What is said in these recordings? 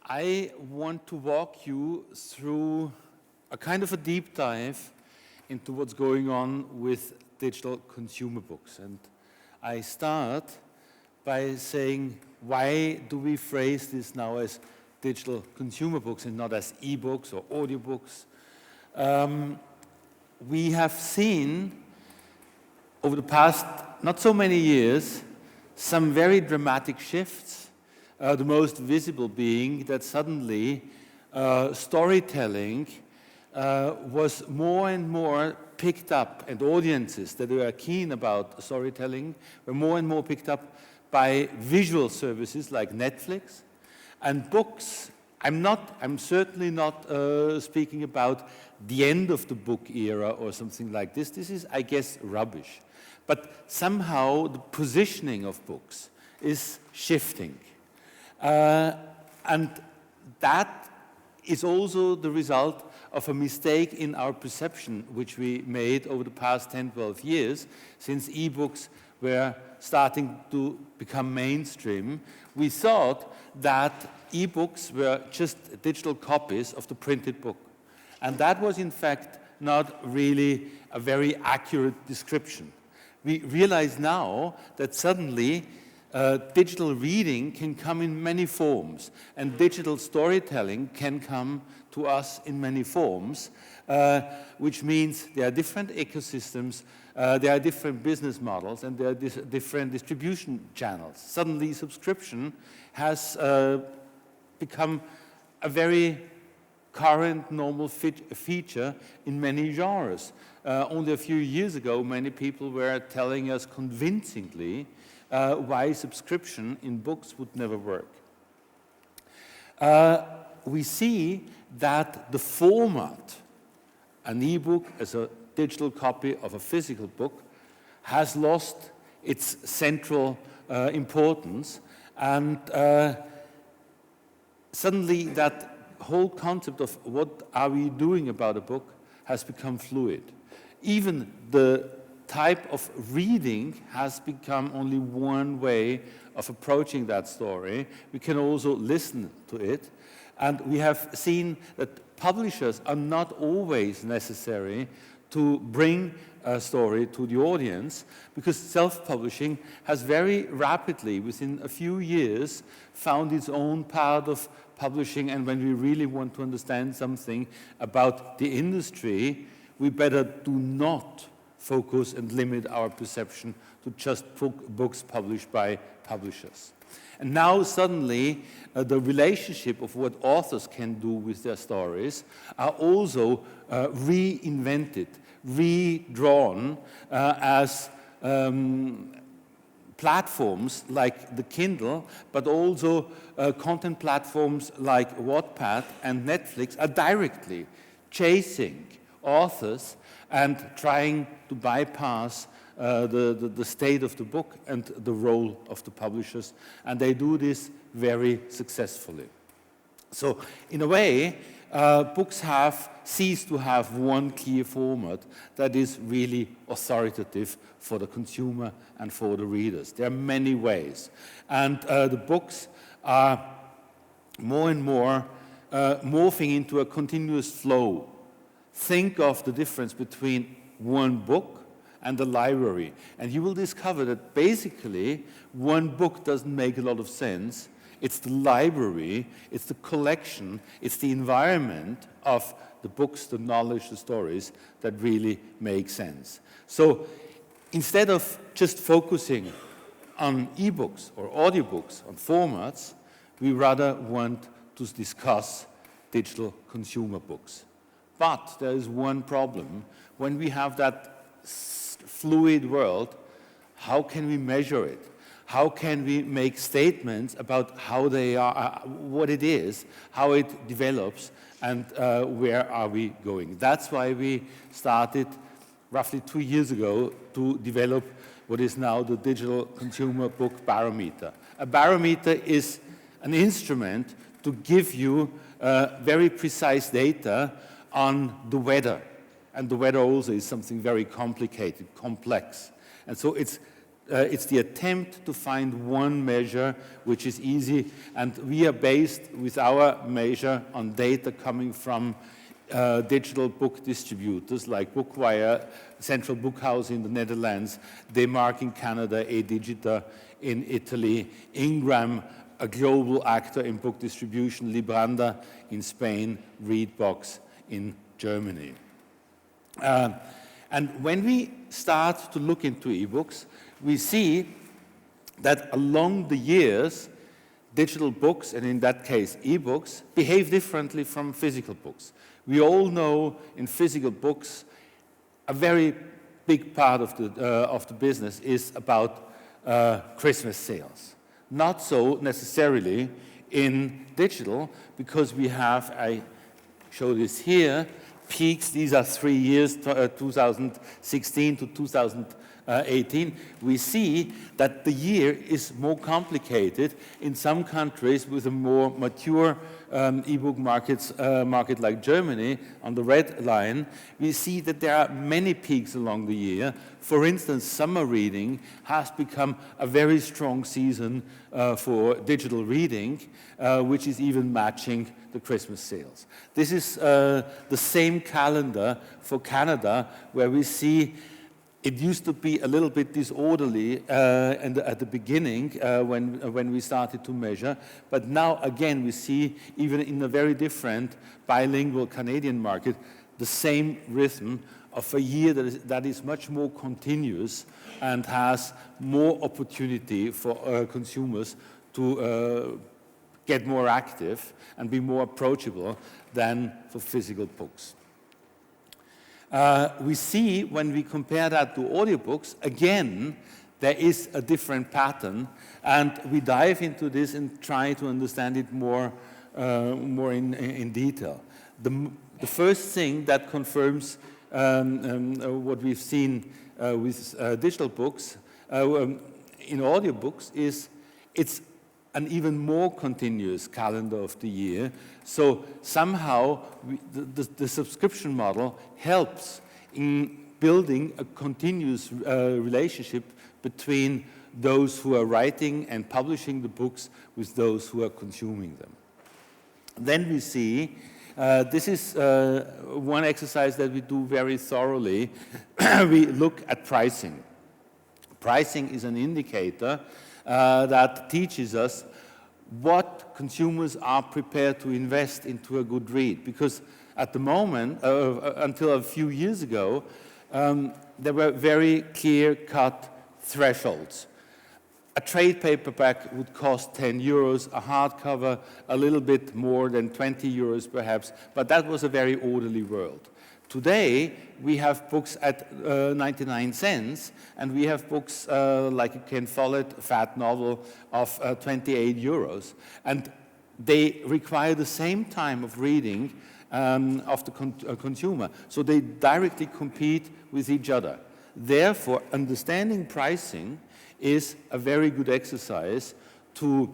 I want to walk you through a kind of a deep dive into what's going on with digital consumer books. And I start by saying, why do we phrase this now as digital consumer books and not as ebooks or audiobooks? We have seen over the past not so many years some very dramatic shifts. The most visible being that suddenly storytelling was more and more picked up, and audiences that were keen about storytelling were more and more picked up by visual services like Netflix and books. I'm certainly not speaking about the end of the book era or something like this. This is, I guess, rubbish. But somehow the positioning of books is shifting. And that is also the result of a mistake in our perception, which we made over the past 10, 12 years, since ebooks were starting to become mainstream. We thought that ebooks were just digital copies of the printed book. And that was, in fact, not really a very accurate description. We realize now that suddenly digital reading can come in many forms, and digital storytelling can come to us in many forms, which means there are different ecosystems, there are different business models, and there are different distribution channels. Suddenly, subscription has become a very current, normal feature in many genres. Only a few years ago, many people were telling us convincingly why subscription in books would never work. We see that the format, an ebook as a digital copy of a physical book, has lost its central importance, and suddenly that whole concept of what are we doing about a book has become fluid. Even the type of reading has become only one way of approaching that story. We can also listen to it. And we have seen that publishers are not always necessary to bring a story to the audience, because self-publishing has very rapidly, within a few years, found its own part of publishing. And when we really want to understand something about the industry, we better do not focus and limit our perception to just books published by publishers. And now suddenly the relationship of what authors can do with their stories are also reinvented, redrawn as platforms like the Kindle, but also content platforms like Wattpad and Netflix are directly chasing authors and trying to bypass the state of the book and the role of the publishers, and they do this very successfully. So, in a way, books have ceased to have one clear format that is really authoritative for the consumer and for the readers. There are many ways, and the books are more and more morphing into a continuous flow. Think of the difference between one book and the library, and you will discover that basically one book doesn't make a lot of sense. It's the library, it's the collection, it's the environment of the books, the knowledge, the stories that really make sense. So instead of just focusing on ebooks or audiobooks, on formats, we rather want to discuss digital consumer books. But there is one problem. When we have that fluid world, how can we measure it? How can we make statements about how they are, what it is, how it develops, and where are we going? That's why we started roughly 2 years ago to develop what is now the Digital Consumer Book Barometer. A barometer is an instrument to give you very precise data on the weather. And the weather also is something very complicated, complex. And so it's it's the attempt to find one measure which is easy, and we are based with our measure on data coming from digital book distributors like Bookwire, Central Bookhouse in the Netherlands, Demark in Canada, Edigita in Italy, Ingram, a global actor in book distribution, Libranda in Spain, Readbox in Germany. And when we start to look into ebooks, we see that along the years, digital books, and in that case ebooks, behave differently from physical books. We all know in physical books, a very big part of the business is about Christmas sales. Not so necessarily in digital, because we have, I show this here, peaks. These are 3 years, 2016 to 2018. We see that the year is more complicated in some countries with a more mature ebook market like Germany. On the red line, we see that there are many peaks along the year. For instance, summer reading has become a very strong season for digital reading, which is even matching the Christmas sales. This is the same calendar for Canada, where we see it used to be a little bit disorderly at the beginning when we started to measure, but now again we see, even in a very different bilingual Canadian market, the same rhythm of a year that is much more continuous and has more opportunity for consumers to get more active and be more approachable than for physical books. We see, when we compare that to audiobooks, again, there is a different pattern, and we dive into this and try to understand it more in detail. The first thing that confirms what we've seen with digital books in audiobooks is it's an even more continuous calendar of the year. So somehow the subscription model helps in building a continuous relationship between those who are writing and publishing the books with those who are consuming them. Then we see, this is one exercise that we do very thoroughly. We look at pricing. Pricing is an indicator that teaches us what consumers are prepared to invest into a good read. Because at the moment, until a few years ago, there were very clear-cut thresholds. A trade paperback would cost 10 euros, a hardcover a little bit more than 20 euros perhaps, but that was a very orderly world. Today, we have books at 99 cents, and we have books like a Ken Follett fat novel of 28 euros. And they require the same time of reading of the consumer. So they directly compete with each other. Therefore, understanding pricing is a very good exercise to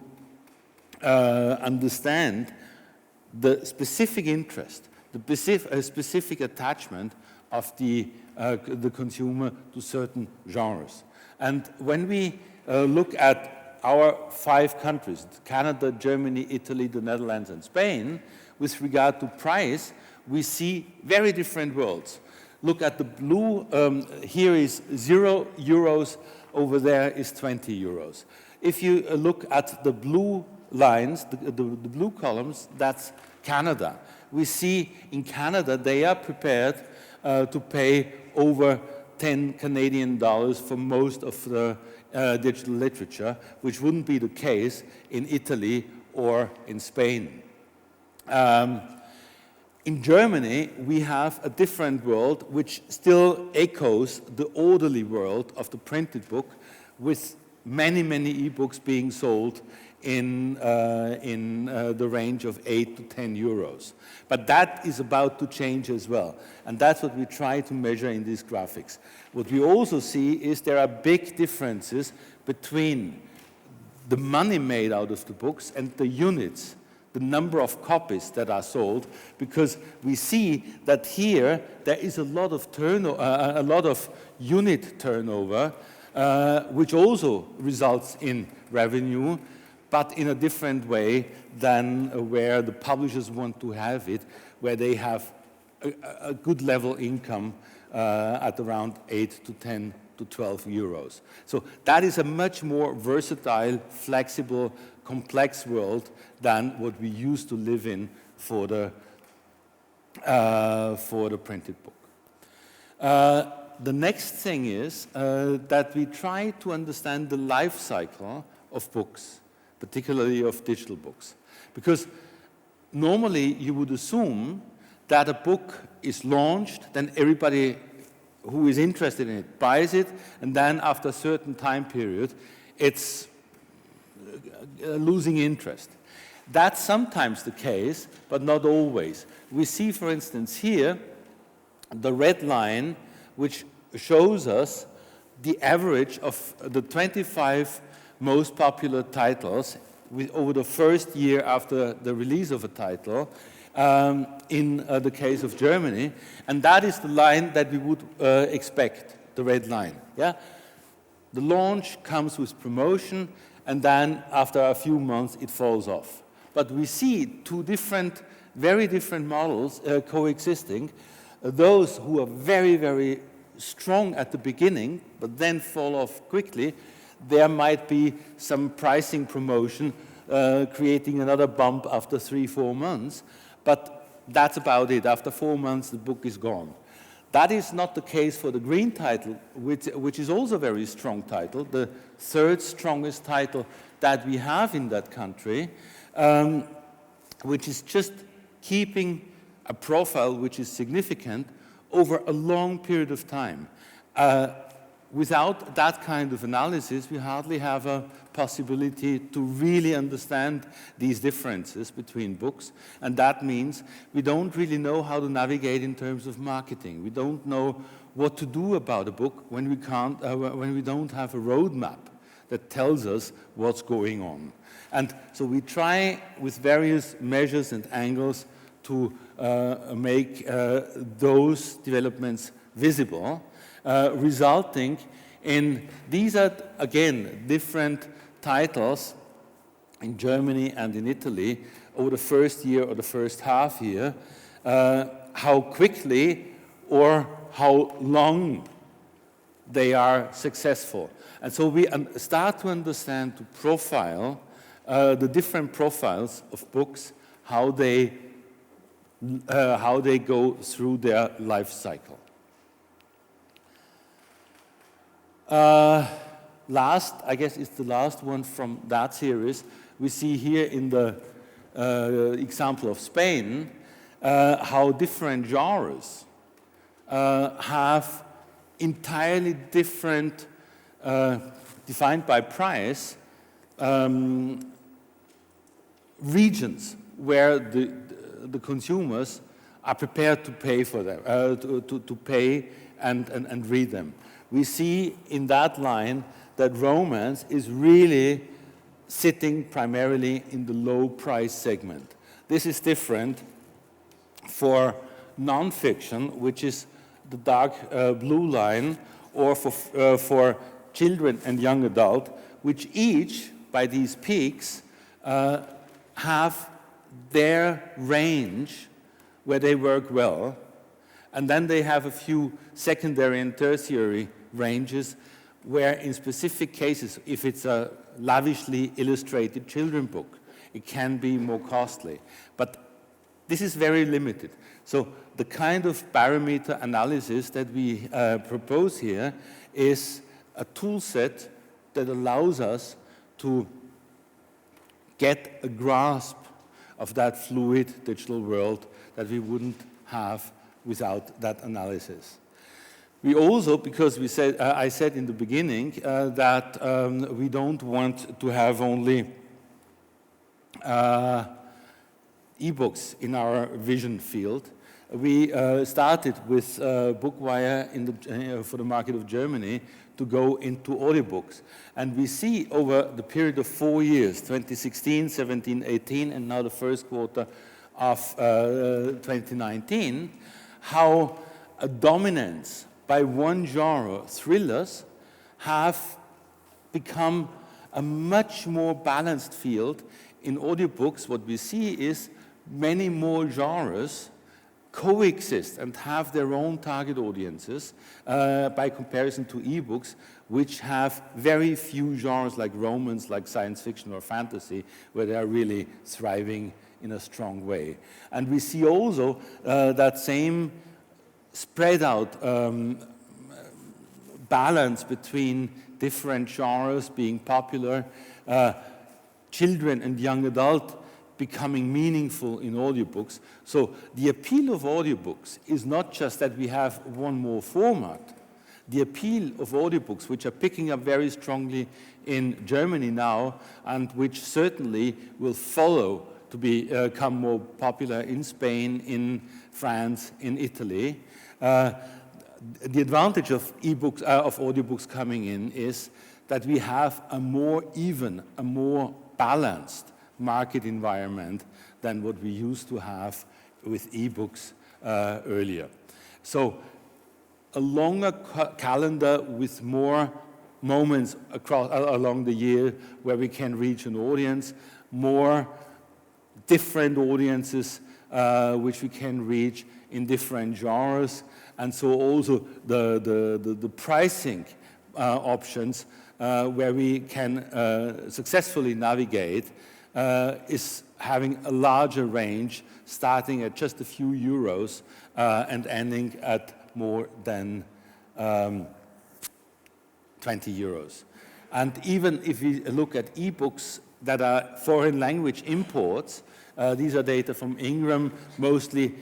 understand the specific interest, the specific attachment of the consumer to certain genres. And when we look at our 5 countries, Canada, Germany, Italy, the Netherlands, and Spain, with regard to price, we see very different worlds. Look at the blue, here is 0 euros, over there is 20 euros. If you look at the blue lines, the blue columns, that's Canada. We see in Canada they are prepared to pay over 10 Canadian dollars for most of the digital literature, which wouldn't be the case in Italy or in Spain. In Germany, we have a different world which still echoes the orderly world of the printed book, with many, many ebooks being sold in the range of 8 to 10 euros. But that is about to change as well. And that's what we try to measure in these graphics. What we also see is there are big differences between the money made out of the books and the units, the number of copies that are sold, because we see that here there is a lot of unit turnover, which also results in revenue, but in a different way than where the publishers want to have it, where they have a good level income at around 8 to 10 to 12 euros. So that is a much more versatile, flexible, complex world than what we used to live in for the printed book. The next thing is that we try to understand the life cycle of books, particularly of digital books. Because normally you would assume that a book is launched, then everybody who is interested in it buys it, and then after a certain time period, it's losing interest. That's sometimes the case, but not always. We see, for instance, here, the red line, which shows us the average of the 25 most popular titles over the first year after the release of a title, in the case of Germany, and that is the line that we would expect, the red line. Yeah? The launch comes with promotion, and then after a few months it falls off. But we see two different, very different models coexisting. Those who are very, very strong at the beginning, but then fall off quickly, there might be some pricing promotion creating another bump after 3-4 months. But that's about it. After 4 months, the book is gone. That is not the case for the green title, which is also a very strong title, the third strongest title that we have in that country, which is just keeping a profile which is significant over a long period of time. Without that kind of analysis, we hardly have a possibility to really understand these differences between books, and that means we don't really know how to navigate in terms of marketing. We don't know what to do about a book when we don't have a roadmap that tells us what's going on. And so we try with various measures and angles to make those developments visible, resulting in, these are again different titles in Germany and in Italy over the first year or the first half year, how quickly or how long they are successful. And so we start to understand, to profile the different profiles of books, how they go through their life cycle. Last, I guess it's the last one from that series, we see here in the example of Spain, how different genres have entirely different, defined by price, regions where the consumers are prepared to pay for them, to pay and read them. We see in that line that romance is really sitting primarily in the low price segment. This is different for nonfiction, which is the dark blue line, or for children and young adult, which each, by these peaks, have their range where they work well, and then they have a few secondary and tertiary ranges where in specific cases, if it's a lavishly illustrated children's book, it can be more costly. But this is very limited. So the kind of parameter analysis that we propose here is a tool set that allows us to get a grasp of that fluid digital world that we wouldn't have without that analysis. We also, because we said, I said in the beginning that we don't want to have only ebooks in our vision field. We started with Bookwire for the market of Germany to go into audiobooks. And we see over the period of 4 years, 2016, 17, 18, and now the first quarter of 2019, how a dominance by one genre, thrillers, have become a much more balanced field. In audiobooks, what we see is many more genres coexist and have their own target audiences by comparison to ebooks, which have very few genres like romance, like science fiction or fantasy, where they are really thriving in a strong way. And we see also that same spread out balance between different genres being popular, children and young adult becoming meaningful in audiobooks. So the appeal of audiobooks is not just that we have one more format. The appeal of audiobooks, which are picking up very strongly in Germany now, and which certainly will follow to become more popular in Spain, in France, in Italy. The advantage of ebooks, of audiobooks coming in is that we have a more even, a more balanced market environment than what we used to have with ebooks earlier. So a longer calendar with more moments along the year where we can reach an audience, more different audiences which we can reach in different genres, and so also the pricing options where we can successfully navigate is having a larger range, starting at just a few euros and ending at more than 20 euros. And even if we look at ebooks that are foreign language imports, these are data from Ingram, mostly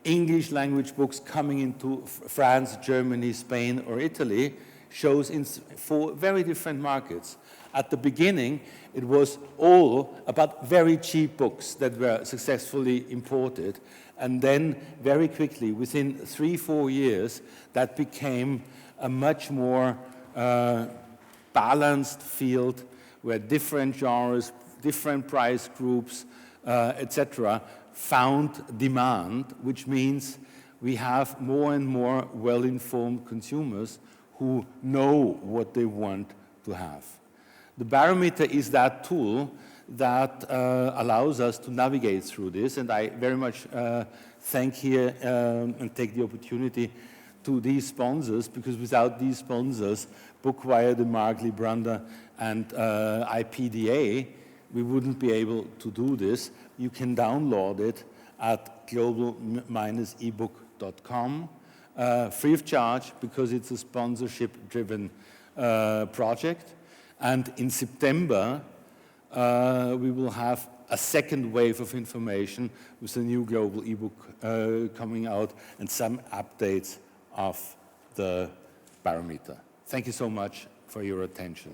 English language books coming into France, Germany, Spain, or Italy, shows in 4 very different markets. At the beginning, it was all about very cheap books that were successfully imported. And then very quickly, within 3-4 years, that became a much more balanced field where different genres, different price groups, etc., found demand, which means we have more and more well-informed consumers who know what they want to have. The barometer is that tool that allows us to navigate through this, and I very much thank here and take the opportunity to these sponsors, because without these sponsors, Bookwire, the Markley, Brander, and IPDA, we wouldn't be able to do this. You can download it at global-ebook.com, free of charge, because it's a sponsorship-driven project. And in September, we will have a second wave of information with the new global ebook coming out and some updates of the barometer. Thank you so much for your attention.